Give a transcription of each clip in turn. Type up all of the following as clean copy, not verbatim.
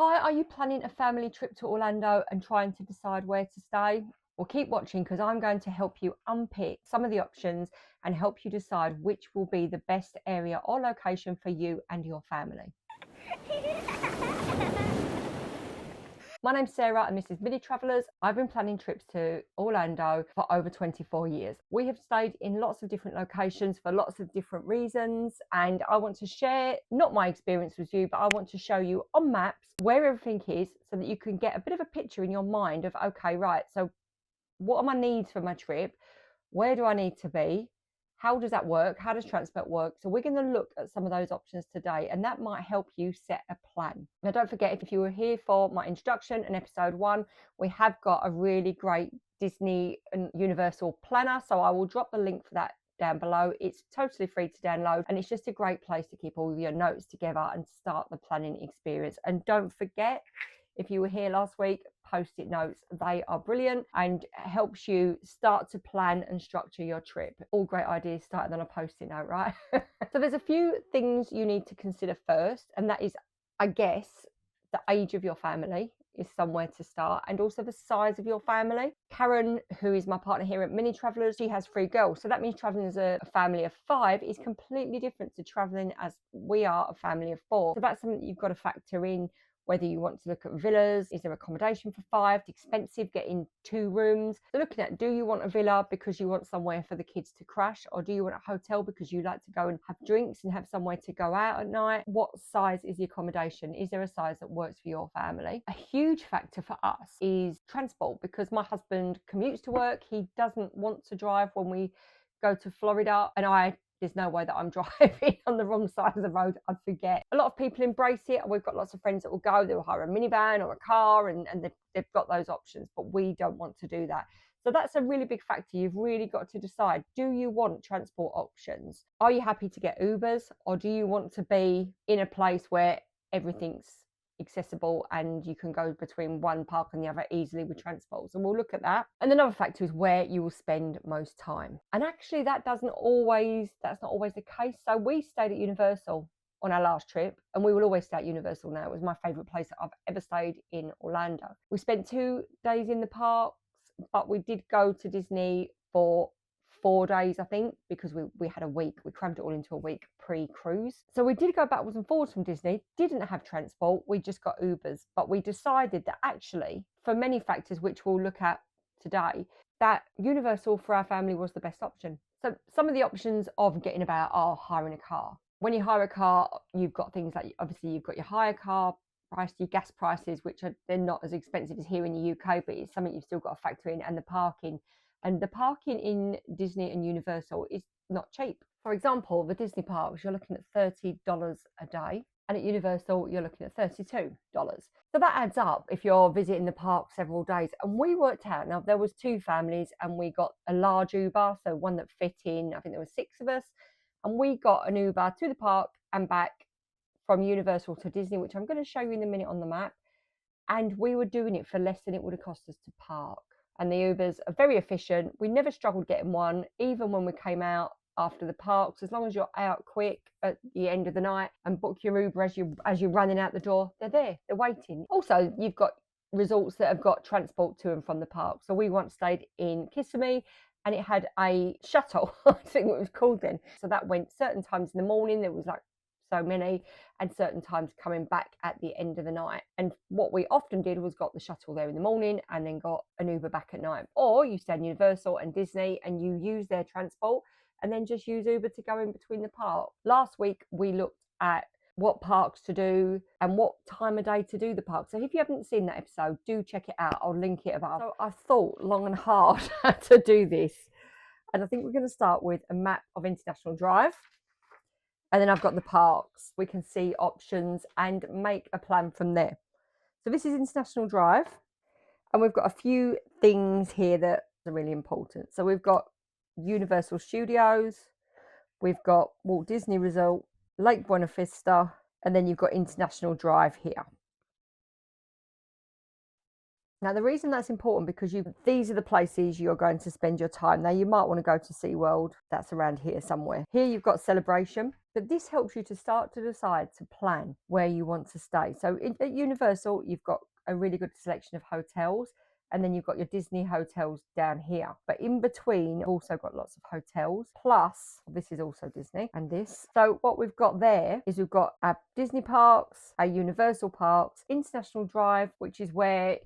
Hi, are you planning a family trip to Orlando and trying to decide where to stay? Well, keep watching because I'm going to help you unpick some of the options and help you decide which will be the best area or location for you and your family. My name's Sarah and this is Mini Travellers. I've been planning trips to Orlando for over 24 years. We have stayed in lots of different locations for lots of different reasons, and I want to share not my experience with you, but I want to show you on maps where everything is so that you can get a bit of a picture in your mind of, okay, right, so what are my needs for my trip? Where do I need to be? How does that work? How does transport work? So we're going to look at some of those options today, and that might help you set a plan. Now, don't forget, if you were here for my introduction and episode 1, we have got a really great Disney and Universal planner. So I will drop the link for that down below. It's totally free to download, and it's just a great place to keep all your notes together and start the planning experience. And don't forget, if you were here last week, post-it notes, they are brilliant and helps you start to plan and structure your trip. All great ideas started on a post-it note, right? So there's a few things you need to consider first, and that is, I guess, the age of your family is somewhere to start, and also the size of your family. Karen, who is my partner here at Mini Travellers, she has 3 girls, so that means traveling as a family of 5 is completely different to traveling as we are a family of 4. So that's something that you've got to factor in. Whether you want to look at villas, is there accommodation for 5? It's expensive getting 2 rooms. So looking at, do you want a villa because you want somewhere for the kids to crash, or do you want a hotel because you like to go and have drinks and have somewhere to go out at night? What size is the accommodation? Is there a size that works for your family? A huge factor for us is transport, because my husband commutes to work. He doesn't want to drive when we go to Florida, and there's no way that I'm driving on the wrong side of the road. I'd forget. A lot of people embrace it. We've got lots of friends that will go. They'll hire a minivan or a car, and they've got those options, but we don't want to do that. So that's a really big factor. You've really got to decide, do you want transport options? Are you happy to get Ubers, or do you want to be in a place where everything's accessible and you can go between one park and the other easily with transport? So we'll look at that. And another factor is where you will spend most time, and actually that's not always the case. So we stayed at Universal on our last trip, and we will always stay at Universal now. It was my favorite place that I've ever stayed in Orlando. We spent 2 days in the parks, but we did go to Disney for 4 days, I think, because we had a week. We crammed it all into a week pre-cruise. So we did go backwards and forwards from Disney, didn't have transport, we just got Ubers. But we decided that actually, for many factors, which we'll look at today, that Universal for our family was the best option. So some of the options of getting about are hiring a car. When you hire a car, you've got things like, obviously you've got your hire car price, your gas prices, which they're not as expensive as here in the UK, but it's something you've still got to factor in, and the parking. And the parking in Disney and Universal is not cheap. For example, the Disney parks, you're looking at $30 a day. And at Universal, you're looking at $32. So that adds up if you're visiting the park several days. And we worked out, now there was 2 families, and we got a large Uber, so one that fit in, I think there were 6 of us. And we got an Uber to the park and back from Universal to Disney, which I'm going to show you in a minute on the map. And we were doing it for less than it would have cost us to park. And the Ubers are very efficient. We never struggled getting one, even when we came out after the parks. As long as you're out quick at the end of the night and book your Uber as you're running out the door, they're there, they're waiting. Also, you've got resorts that have got transport to and from the park. So we once stayed in Kissimmee, and it had a shuttle, I think what it was called then. So that went certain times in the morning. There was like so many, and certain times coming back at the end of the night. And what we often did was got the shuttle there in the morning and then got an Uber back at night. Or you stay in Universal and Disney and you use their transport and then just use Uber to go in between the park. Last week we looked at what parks to do and what time of day to do the park. So if you haven't seen that episode, do check it out. I'll link it above. So I thought long and hard to do this, and I think we're going to start with a map of International Drive. And then I've got the parks. We can see options and make a plan from there. So this is International Drive. And we've got a few things here that are really important. So we've got Universal Studios. We've got Walt Disney Resort, Lake Buena Vista. And then you've got International Drive here. Now, the reason that's important because these are the places you're going to spend your time. Now, you might want to go to SeaWorld. That's around here somewhere. Here you've got Celebration. But this helps you to start to decide to plan where you want to stay. So at Universal, you've got a really good selection of hotels, and then you've got your Disney hotels down here. But in between, you've also got lots of hotels. Plus, this is also Disney and this. So what we've got there is we've got our Disney parks, our Universal parks, International Drive, which is where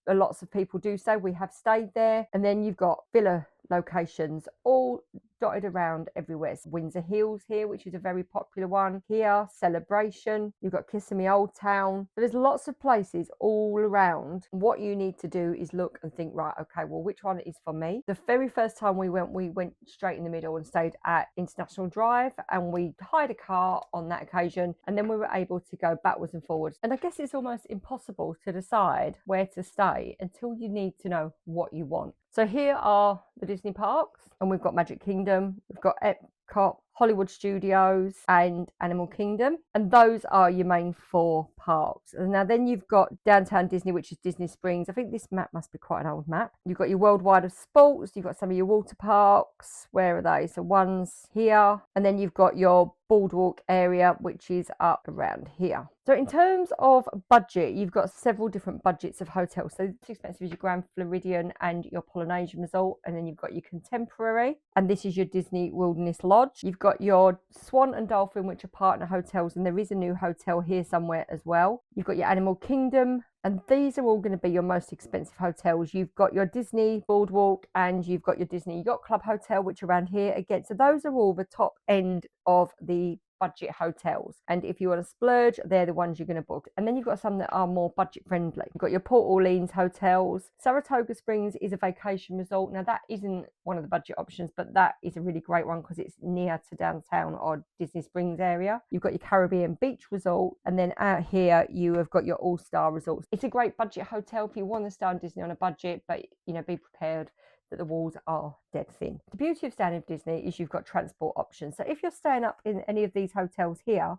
lots of people do say we have stayed there. And then you've got villa locations all dotted around everywhere. So Windsor Hills here, which is a very popular one here. Celebration. You've got Kissimmee Old Town. So there's lots of places all around. What you need to do is look and think, right, okay, well, which one is for me? The very first time we went straight in the middle and stayed at International Drive, and we hired a car on that occasion, and then we were able to go backwards and forwards. And I guess it's almost impossible to decide where to stay until you need to know what you want. So here are the Disney parks, and we've got Magic Kingdom, we've got Epcot, Hollywood Studios and Animal Kingdom, and those are your main 4 parks. And now then you've got Downtown Disney, which is Disney Springs. I think this map must be quite an old map. You've got your Worldwide of Sports, you've got some of your water parks. Where are they? So one's here, and then you've got your boardwalk area, which is up around here. So in terms of budget, you've got several different budgets of hotels. So most expensive is your Grand Floridian and your Polynesian Resort, and then you've got your Contemporary, and this is your Disney Wilderness Lodge. You've got your Swan and Dolphin, which are partner hotels, and there is a new hotel here somewhere as well. You've got your Animal Kingdom, and these are all going to be your most expensive hotels. You've got your Disney Boardwalk and you've got your Disney Yacht Club Hotel, which are around here again. So those are all the top end of the budget hotels, and if you want to splurge, they're the ones you're going to book. And then you've got some that are more budget friendly. You've got your Port Orleans hotels. Saratoga Springs is a vacation resort. Now that isn't one of the budget options, but that is a really great one because it's near to downtown or Disney Springs area. You've got your Caribbean Beach Resort, and then out here you have got your All-Star Resorts. It's a great budget hotel if you want to stay on Disney on a budget, but be prepared that the walls are dead thin. The beauty of staying in Disney is you've got transport options. So if you're staying up in any of these hotels here,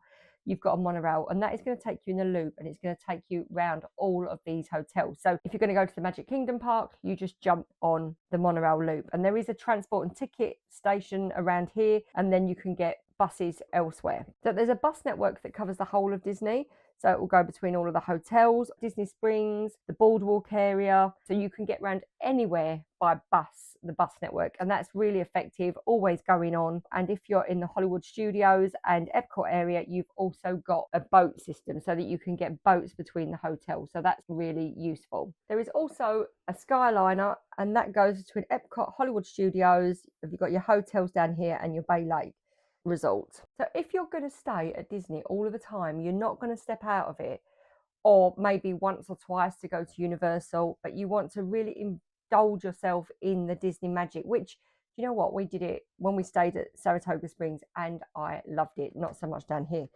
you've got a monorail, and that is going to take you in a loop, and it's going to take you around all of these hotels. So if you're going to go to the Magic Kingdom Park, you just jump on the monorail loop, and there is a transport and ticket station around here, and then you can get buses elsewhere. So there's a bus network that covers the whole of Disney. So it will go between all of the hotels, Disney Springs, the boardwalk area. So you can get around anywhere by bus, the bus network. And that's really effective, always going on. And if you're in the Hollywood Studios and Epcot area, you've also got a boat system so that you can get boats between the hotels. So that's really useful. There is also a Skyliner, and that goes between Epcot, Hollywood Studios. You've got your hotels down here and your Bay Lake Resort. So if you're going to stay at Disney all of the time, you're not going to step out of it, or maybe once or twice to go to Universal, but you want to really indulge yourself in the Disney magic, which, you know what, we did it when we stayed at Saratoga Springs and I loved it, not so much down here.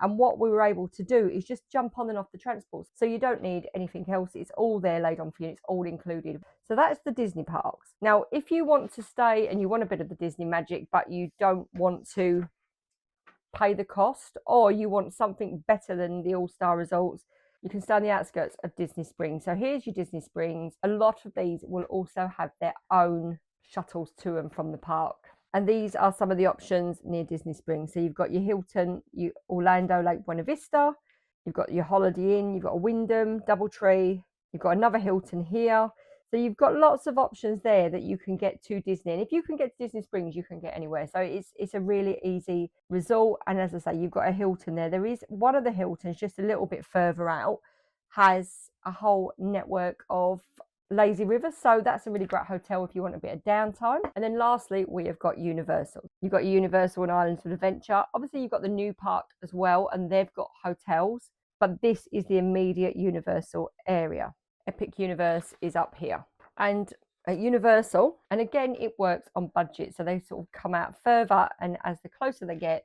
And what we were able to do is just jump on and off the transports. So you don't need anything else. It's all there laid on for you. It's all included. So that's the Disney parks. Now, if you want to stay and you want a bit of the Disney magic, but you don't want to pay the cost, or you want something better than the All-Star Resorts, you can stay on the outskirts of Disney Springs. So here's your Disney Springs. A lot of these will also have their own shuttles to and from the park. And these are some of the options near Disney Springs. So you've got your Hilton, your Orlando Lake Buena Vista, you've got your Holiday Inn, you've got a Wyndham, Doubletree, you've got another Hilton here. So you've got lots of options there that you can get to Disney. And if you can get to Disney Springs, you can get anywhere. So it's a really easy resort. And as I say, you've got a Hilton there. There is one of the Hiltons just a little bit further out, has a whole network of lazy rivers, so that's a really great hotel if you want a bit of downtime. And then lastly, we have got Universal. You've got Universal and Islands of Adventure. Obviously you've got the new park as well, and they've got hotels, but this is the immediate Universal area. Epic Universe is up here. And at Universal, and again it works on budget, so they sort of come out further, and as the closer they get,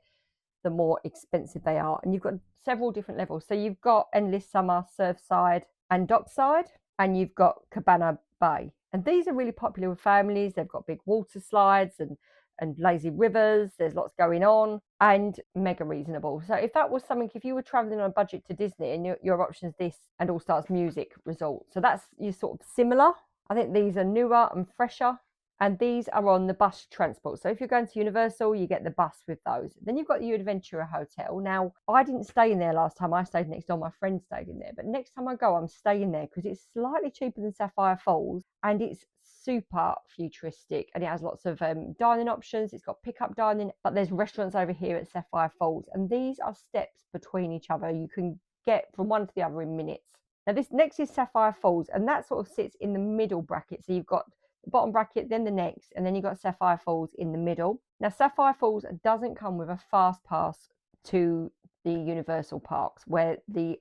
the more expensive they are. And you've got several different levels. So you've got Endless Summer, Surfside and Dockside, and you've got Cabana Bay. And these are really popular with families. They've got big water slides and lazy rivers. There's lots going on and mega reasonable. So if that was something, if you were traveling on a budget to Disney, and your options this and All Stars Music Resort. So that's your sort of similar. I think these are newer and fresher And these are on the bus transport. So if you're going to Universal, you get the bus with those. Then you've got the Adventurer Hotel. Now, I didn't stay in there last time. I stayed next door. My friend stayed in there. But next time I go, I'm staying there because it's slightly cheaper than Sapphire Falls and it's super futuristic and it has lots of dining options. It's got pickup dining, but there's restaurants over here at Sapphire Falls. And these are steps between each other. You can get from one to the other in minutes. Now, this next is Sapphire Falls, and that sort of sits in the middle bracket. So you've got bottom bracket, then the next, and then you've got Sapphire Falls in the middle. Now, Sapphire Falls doesn't come with a fast pass to the Universal parks, where the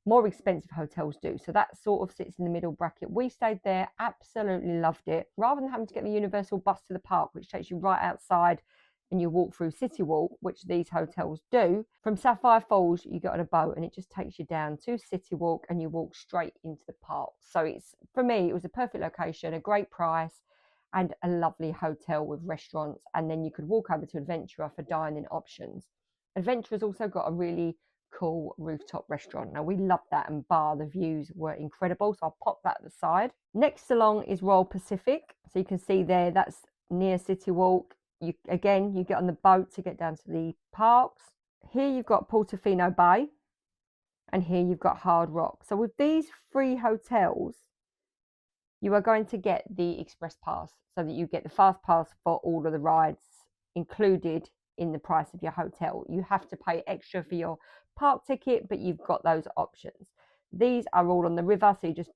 more expensive hotels do. So that sort of sits in the middle bracket. We stayed there, absolutely loved it. Rather than having to get the Universal bus to the park, which takes you right outside and you walk through City Walk, which these hotels do, from Sapphire Falls you get on a boat and it just takes you down to City Walk and you walk straight into the park. So it's, for me, it was a perfect location, a great price and a lovely hotel with restaurants, and then you could walk over to Adventurer for dining options. Adventurer's also got a really cool rooftop restaurant. Now, we loved that, and bar the views were incredible, so I'll pop that at the side. Next along is Royal Pacific. So you can see there, that's near City Walk. You get on the boat to get down to the parks. Here you've got Portofino Bay, and here you've got Hard Rock. So with these three hotels, you are going to get the express pass, so that you get the fast pass for all of the rides included in the price of your hotel. You have to pay extra for your park ticket, but you've got those options. These are all on the river, so you just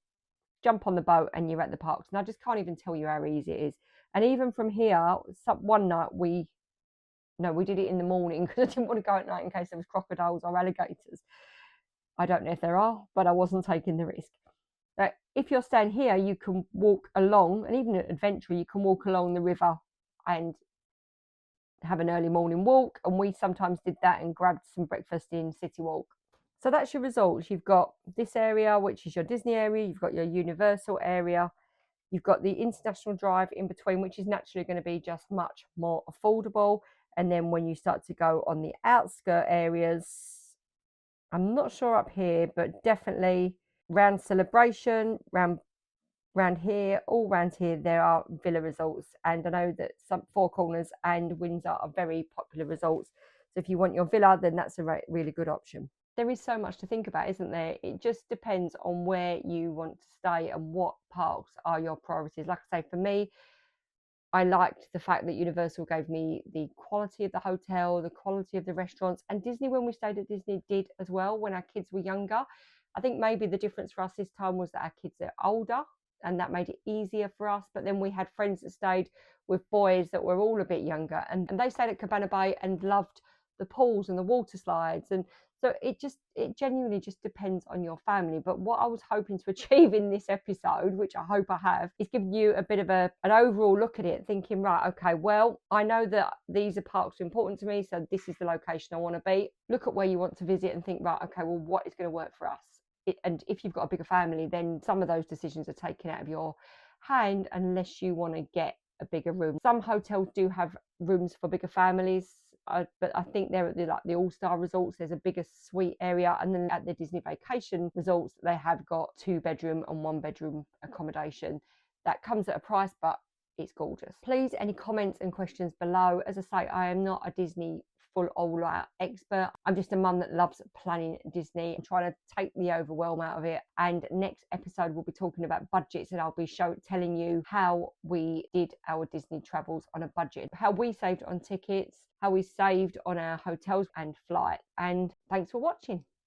jump on the boat and you're at the parks. And I just can't even tell you how easy it is. And even from here, one night we did it in the morning because I didn't want to go at night in case there was crocodiles or alligators. I don't know if there are, but I wasn't taking the risk. If you're staying here, you can walk along, and even at Adventure, you can walk along the river and have an early morning walk. And we sometimes did that and grabbed some breakfast in City Walk. So that's your results. You've got this area, which is your Disney area. You've got your Universal area. You've got the International Drive in between, which is naturally going to be just much more affordable. And then when you start to go on the outskirt areas, I'm not sure up here, but definitely round Celebration, round here, all round here, there are villa resorts. And I know that some Four Corners and Windsor are very popular resorts. So if you want your villa, then that's a really good option. There is so much to think about, isn't there? It just depends on where you want to stay and what parks are your priorities. Like I say, for me, I liked the fact that Universal gave me the quality of the hotel, the quality of the restaurants, and Disney, when we stayed at Disney, did as well when our kids were younger. I think maybe the difference for us this time was that our kids are older and that made it easier for us. But then we had friends that stayed with boys that were all a bit younger, and they stayed at Cabana Bay and loved the pools and the water slides. And so it genuinely just depends on your family. But what I was hoping to achieve in this episode, which I hope I have, is giving you a bit of an overall look at it, thinking, right, okay, well, I know that these are parks are important to me, so this is the location I want to be. Look at where you want to visit and think, right, okay, well, what is going to work for us? And if you've got a bigger family, then some of those decisions are taken out of your hand unless you want to get a bigger room. Some hotels do have rooms for bigger families, but I think they're at the all-star resorts. There's a bigger suite area, and then at the Disney Vacation resorts, they have got 2-bedroom and 1-bedroom accommodation. That comes at a price, but it's gorgeous. Please, any comments and questions below. As I say, I am not a Disney full all-out expert. I'm just a mum that loves planning Disney and trying to take the overwhelm out of it. And next episode we'll be talking about budgets, and I'll be telling you how we did our Disney travels on a budget, how we saved on tickets, how we saved on our hotels and flight. And thanks for watching.